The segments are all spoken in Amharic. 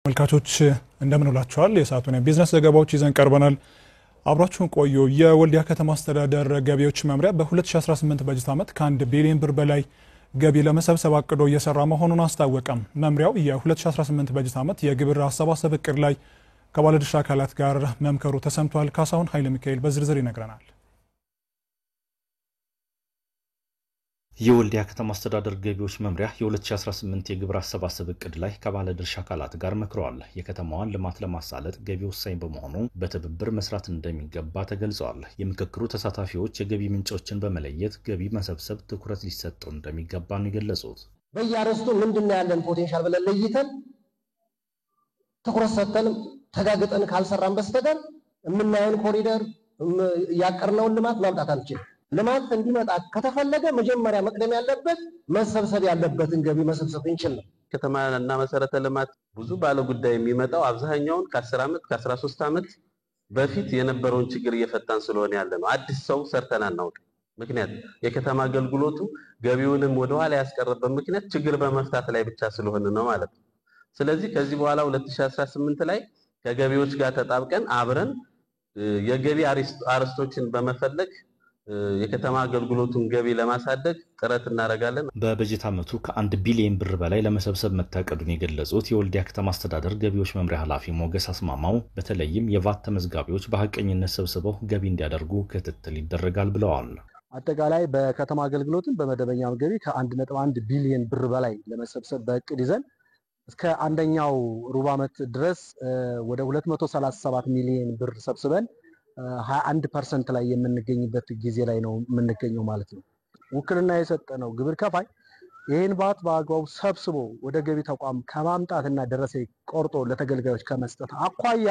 መልካቾች እንደምን ውላችኋል? የሰዓቱን የቢዝነስ ዘገባዎች ይዘን ቀርበናል። አብራችሁን ቆዩ። የወልዲያ ከተማ አስተዳደር ገቢዎች መምሪያ በ2018 በጀት ዓመት ከ1 ቢሊዮን ብር በላይ ገቢ ለመሰብሰብ አቅዶ እየሰራ መሆኑን አስታወቀም። መምሪያው የ2018 በጀት ዓመት የግብር አሰባሰብ እቅድ ላይ ከባለድርሻ አካላት ጋር መምከሩ ተሰምቷል። ካሳሁን ኃይለ ሚካኤል በዝርዝር ይነግረናል። የወልዲያ ከተማ አስተዳደር ገቢዎች መምሪያ የ2018 የግብር አሰባሰብ እቅድ ላይ ከባለድርሻ አካላት ጋር መክሯል። የከተማዋን ልማት ለማሳለጥ ገቢ ወሳኝ በመሆኑ በትብብር መስራት እንደሚገባ ተገልጿል። የምክክሩ ተሳታፊዎች የገቢ ምንጮችን በመለየት ገቢ መሰብሰብ ትኩረት ሊሰጠው እንደሚገባ ነው የገለጹት። በየአርስቱ ምንድነው ያለን ፖቴንሻል ብለን ለይተን ትኩረት ሰጥተን ተጋግጠን ካልሰራን በስተቀር የምናየውን ኮሪደር ያቀርነውን ልማት ማምጣት አንችልም። ልማት እንዲመጣ ከተፈለገ መጀመሪያ መቅደም ያለበት መሰብሰብ ያለበትን ገቢ መሰብሰብ እንችላለን። ከተማና መሰረተ ልማት ብዙ ባለ ጉዳይ የሚመጣው አብዛኛውን ከ10 ዓመት ከ13 ዓመት በፊት የነበረውን ችግር እየፈታን ስለሆነ ያለ ነው። አዲስ ሰው ሰርተን አናውቅም። ምክንያት የከተማ አገልግሎቱ ገቢውንም ወደ ኋላ ያስቀረበ ምክንያት ችግር በመፍታት ላይ ብቻ ስለሆነ ነው ማለት ነው። ስለዚህ ከዚህ በኋላ 2018 ላይ ከገቢዎች ጋር ተጣብቀን አብረን የገቢ አርስቶችን በመፈለግ የከተማ አገልግሎቱን ገቢ ለማሳደግ ጥረት እናደርጋለን። በበጀት ዓመቱ ከ1 ቢሊዮን ብር በላይ ለመሰብሰብ መታቀዱን የገለጹት የወልዲያ ከተማ አስተዳደር ገቢዎች መምሪያ ኃላፊ ሞገስ አስማማው በተለይም የቫት ተመዝጋቢዎች በሐቀኝነት ሰብስበው ገቢ እንዲያደርጉ ክትትል ይደረጋል ብለዋል። አጠቃላይ በከተማ አገልግሎትን በመደበኛ ገቢ ከ1.1 ቢሊዮን ብር በላይ ለመሰብሰብ በእቅድ ይዘን እስከ አንደኛው ሩብ ዓመት ድረስ ወደ 237 ሚሊዮን ብር ሰብስበን 21% ላይ የምንገኝበት ጊዜ ላይ ነው የምንገኘው ማለት ነው። ውክልና የሰጠነው ግብር ከፋይ ይሄን ባት በአግባቡ ሰብስቦ ወደ ገቢ ተቋም ከማምጣትና ደረሰኝ ቆርጦ ለተገልጋዮች ከመስጠት አኳያ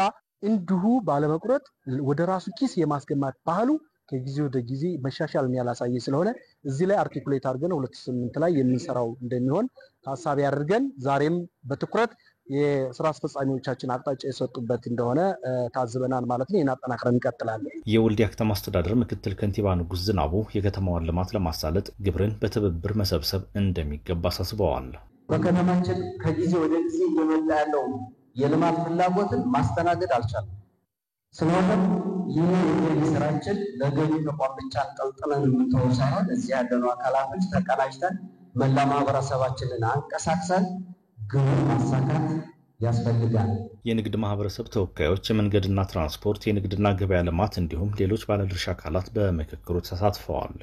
እንዲሁ ባለመቁረጥ ወደ ራሱ ኪስ የማስገማት ባህሉ ከጊዜ ወደ ጊዜ መሻሻልን ያላሳየ ስለሆነ እዚህ ላይ አርቲኩሌት አድርገን 2008 ላይ የምንሰራው እንደሚሆን ታሳቢ አድርገን ዛሬም በትኩረት የስራ አስፈጻሚዎቻችን አቅጣጫ የሰጡበት እንደሆነ ታዝበናል ማለት ነው። እናጠናክረን እንቀጥላለን። የወልዲያ ከተማ አስተዳደር ምክትል ከንቲባ ንጉስ ዝናቡ የከተማዋን ልማት ለማሳለጥ ግብርን በትብብር መሰብሰብ እንደሚገባ አሳስበዋል። በከተማችን ከጊዜ ወደ ጊዜ እየመጣ ያለው የልማት ፍላጎትን ማስተናገድ አልቻለም። ስለሆነም ይህ የገቢ ስራችን ለገቢ ተቋም ብቻ አንጠልጥለን የምንተወው ሳይሆን እዚህ ያለነው አካላቶች ተቀናጅተን መላ ማህበረሰባችንን አንቀሳቅሰን ግብር ማሳካት ያስፈልጋል። የንግድ ማህበረሰብ ተወካዮች፣ የመንገድና ትራንስፖርት፣ የንግድና ገበያ ልማት እንዲሁም ሌሎች ባለድርሻ አካላት በምክክሩ ተሳትፈዋል።